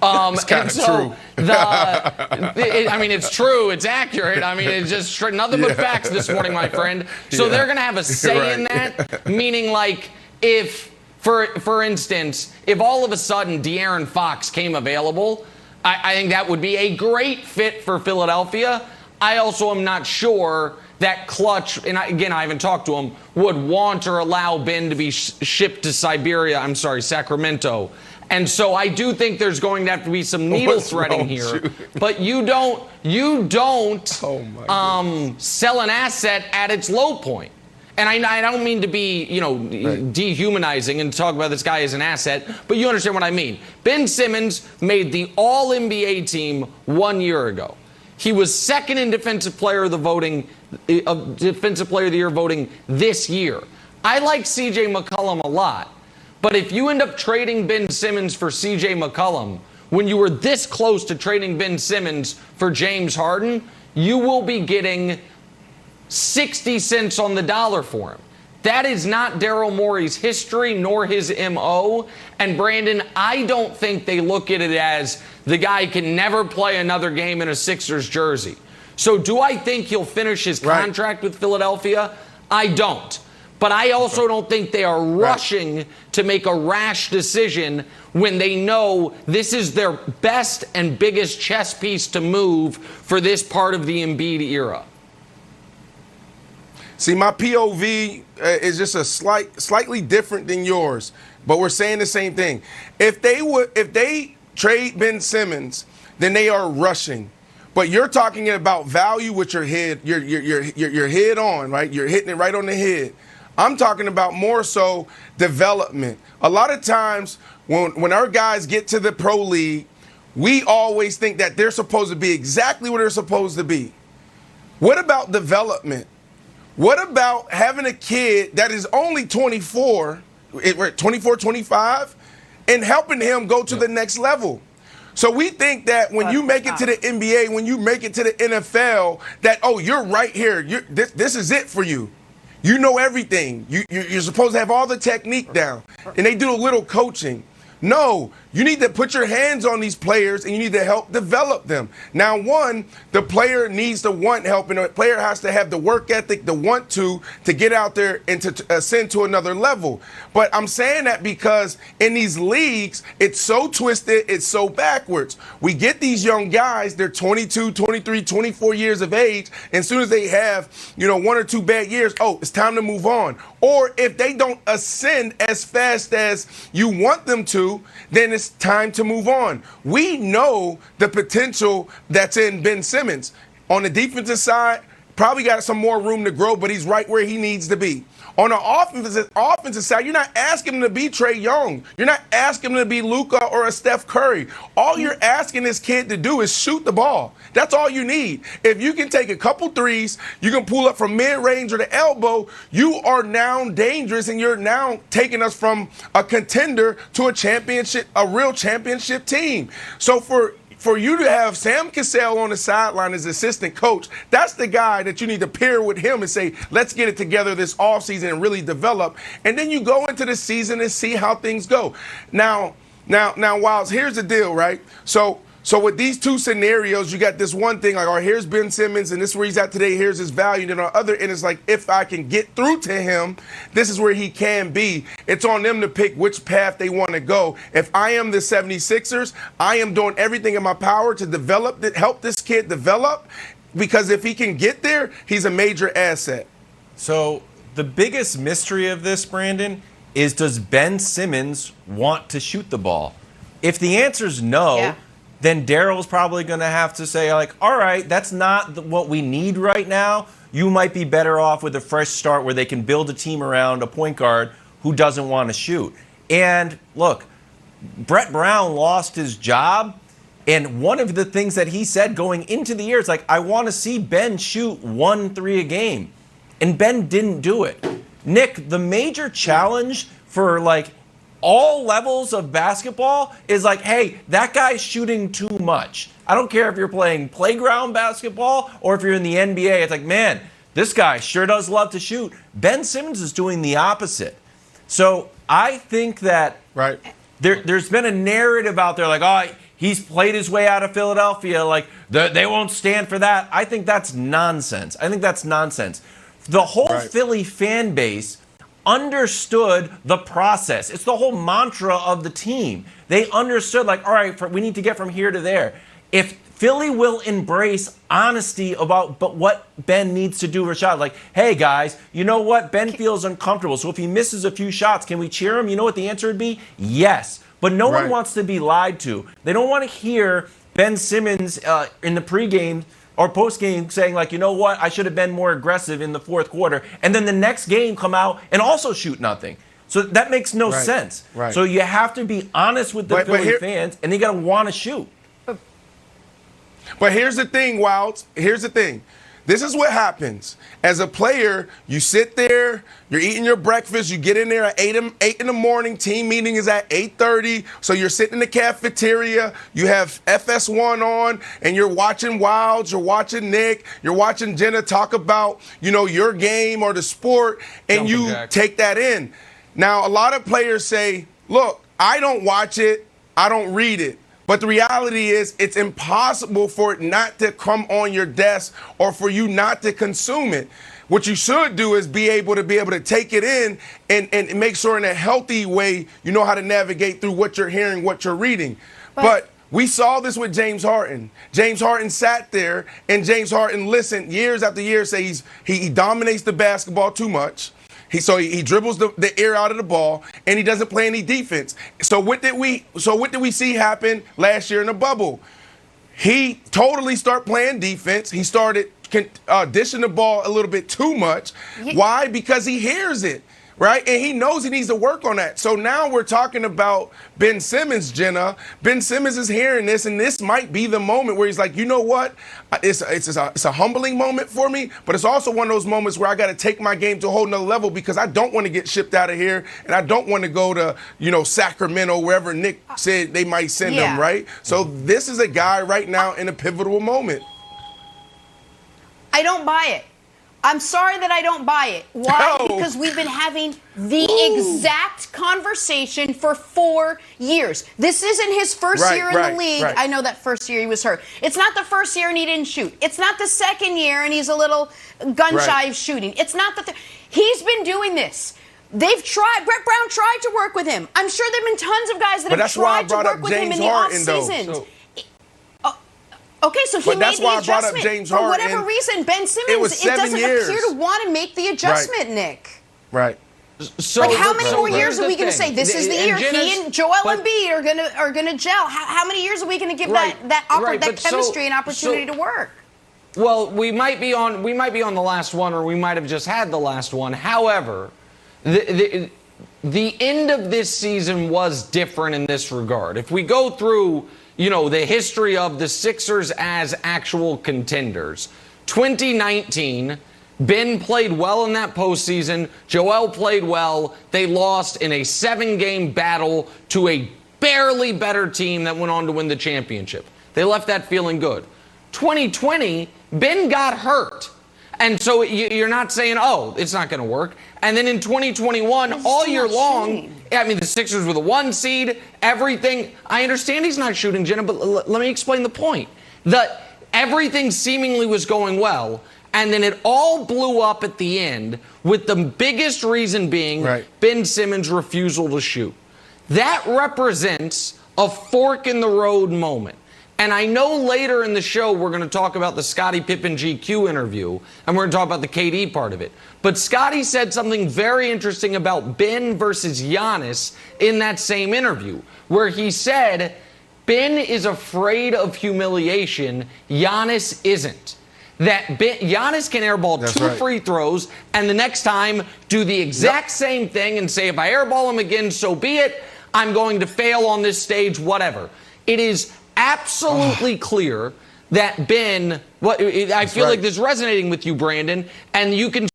It's kind of true. It's true. It's accurate. It's just nothing but facts this morning, my friend. So they're going to have a say in that, meaning like if, for instance, if all of a sudden De'Aaron Fox came available, I think that would be a great fit for Philadelphia. I also am not sure that Clutch, and again, I haven't talked to him, would want or allow Ben to be shipped to Sacramento. And so I do think there's going to have to be some needle threading here. But you don't sell an asset at its low point. And I don't mean to be, dehumanizing and talk about this guy as an asset, but you understand what I mean. Ben Simmons made the All-NBA team 1 year ago. He was second in Defensive Player of the Year voting this year. I like C.J. McCollum a lot, but if you end up trading Ben Simmons for C.J. McCollum, when you were this close to trading Ben Simmons for James Harden, you will be getting 60 cents on the dollar for him. That is not Daryl Morey's history nor his MO. And Brandon, I don't think they look at it as the guy can never play another game in a Sixers jersey. So do I think he'll finish his contract with Philadelphia? I don't. But I also don't think they are rushing to make a rash decision when they know this is their best and biggest chess piece to move for this part of the Embiid era. See, my POV is just slightly different than yours, but we're saying the same thing. If they trade Ben Simmons, then they are rushing. But you're talking about value with your head, your head on, right? You're hitting it right on the head. I'm talking about more so development. A lot of times when our guys get to the pro league, we always think that they're supposed to be exactly what they're supposed to be. What about development? What about having a kid that is only 24, 25, and helping him go to the next level? So we think that when you make it to the NBA, when you make it to the NFL, that, oh, you're right here. This is it for you. You know everything. You're supposed to have all the technique down. And they do a little coaching. No, you need to put your hands on these players and you need to help develop them. Now, one, the player needs to want help, and the player has to have the work ethic, the want to get out there and to ascend to another level. But I'm saying that because in these leagues, it's so twisted, it's so backwards. We get these young guys, they're 22, 23, 24 years of age, and as soon as they have, one or two bad years, oh, it's time to move on. Or if they don't ascend as fast as you want them to, then it's time to move on. We know the potential that's in Ben Simmons. On the defensive side, probably got some more room to grow, but he's right where he needs to be. On the offensive side, you're not asking him to be Trae Young. You're not asking him to be Luka or a Steph Curry. All you're asking this kid to do is shoot the ball. That's all you need. If you can take a couple threes, you can pull up from mid-range or the elbow, you are now dangerous, and you're now taking us from a contender to a real championship team. So for you to have Sam Cassell on the sideline as assistant coach, that's the guy that you need to pair with him and say, let's get it together this offseason and really develop. And then you go into the season and see how things go. Now, Wiles, here's the deal, right? So with these two scenarios, you got this one thing like, all right, here's Ben Simmons, and this is where he's at today. Here's his value. And then on the other end, it's like, if I can get through to him, this is where he can be. It's on them to pick which path they want to go. If I am the 76ers, I am doing everything in my power to help this kid develop, because if he can get there, he's a major asset. So the biggest mystery of this, Brandon, is does Ben Simmons want to shoot the ball? If the answer is no, then Daryl's probably going to have to say, like, all right, that's not what we need right now. You might be better off with a fresh start where they can build a team around a point guard who doesn't want to shoot. And look, Brett Brown lost his job, and one of the things that he said going into the year is like, I want to see Ben shoot 1-3 a game. And Ben didn't do it. Nick, the major challenge for all levels of basketball is like, hey, that guy's shooting too much. I don't care if you're playing playground basketball or if you're in the NBA. It's like, man, this guy sure does love to shoot. Ben Simmons is doing the opposite. So I think that there's been a narrative out there like, oh, he's played his way out of Philadelphia. Like, they won't stand for that. I think that's nonsense. The whole Philly fan base understood the process. It's the whole mantra of the team. They understood, like, all right, we need to get from here to there. If Philly will embrace honesty about what Ben needs to do for shots, like, hey, guys, you know what? Ben feels uncomfortable, so if he misses a few shots, can we cheer him? You know what the answer would be? Yes. But no one wants to be lied to. They don't want to hear Ben Simmons in the pregame or postgame saying, like, you know what, I should have been more aggressive in the fourth quarter, and then the next game come out and also shoot nothing. So that makes no sense. So you have to be honest with the Philly fans, and they got to want to shoot. But here's the thing, Wilds. Here's the thing. This is what happens. As a player, you sit there, you're eating your breakfast, you get in there at 8 in the morning, team meeting is at 8:30, so you're sitting in the cafeteria, you have FS1 on, and you're watching Wilds, you're watching Nick, you're watching Jenna talk about, your game or the sport, and you take that in. Now, a lot of players say, look, I don't watch it, I don't read it. But the reality is it's impossible for it not to come on your desk or for you not to consume it. What you should do is be able to take it in and make sure in a healthy way you know how to navigate through what you're hearing, what you're reading. But we saw this with James Harden. James Harden sat there and James Harden listened years after years say he dominates the basketball too much. He dribbles the air out of the ball, and he doesn't play any defense. So what did we see happen last year in the bubble? He totally started playing defense. He started dishing the ball a little bit too much. Why? Because he hears it, right? And he knows he needs to work on that. So now we're talking about Ben Simmons, Jenna. Ben Simmons is hearing this, and this might be the moment where he's like, you know what? It's a humbling moment for me, but it's also one of those moments where I got to take my game to a whole nother level because I don't want to get shipped out of here, and I don't want to go to, Sacramento, wherever Nick said they might send him, right? So this is a guy right now in a pivotal moment. I don't buy it. I'm sorry that I don't buy it. Why? No. Because we've been having the exact conversation for 4 years. This isn't his first year in the league. I know that first year he was hurt. It's not the first year and he didn't shoot. It's not the second year and he's a little gun-shy of shooting. It's not he's been doing this. They've tried. Brett Brown tried to work with him. I'm sure there have been tons of guys that have tried to work with him in the offseason. Okay, so he made the adjustment. For whatever reason, Ben Simmons, it doesn't appear to want to make the adjustment, Nick. Right. So, like, how many more years are we going to say this is the year he and Joel Embiid are gonna gel? How many years are we going to give that chemistry an opportunity to work? Well, we might be on the last one, or we might have just had the last one. However, the end of this season was different in this regard. If we go through the history of the Sixers as actual contenders. 2019, Ben played well in that postseason. Joel played well. They lost in a 7-game battle to a barely better team that went on to win the championship. They left that feeling good. 2020, Ben got hurt. And so you're not saying, oh, it's not going to work. And then in 2021, all year long, the Sixers were the 1 seed, everything. I understand he's not shooting, Jenna, but let me explain the point. That everything seemingly was going well, and then it all blew up at the end, with the biggest reason being Ben Simmons' refusal to shoot. That represents a fork in the road moment. And I know later in the show we're going to talk about the Scottie Pippen GQ interview, and we're going to talk about the KD part of it. But Scottie said something very interesting about Ben versus Giannis in that same interview, where he said Ben is afraid of humiliation, Giannis isn't. That Giannis can airball two free throws, and the next time do the exact same thing and say, if I airball him again, so be it. I'm going to fail on this stage, whatever. It is absolutely clear that Ben, I feel like this is resonating with you, Brandon, and you can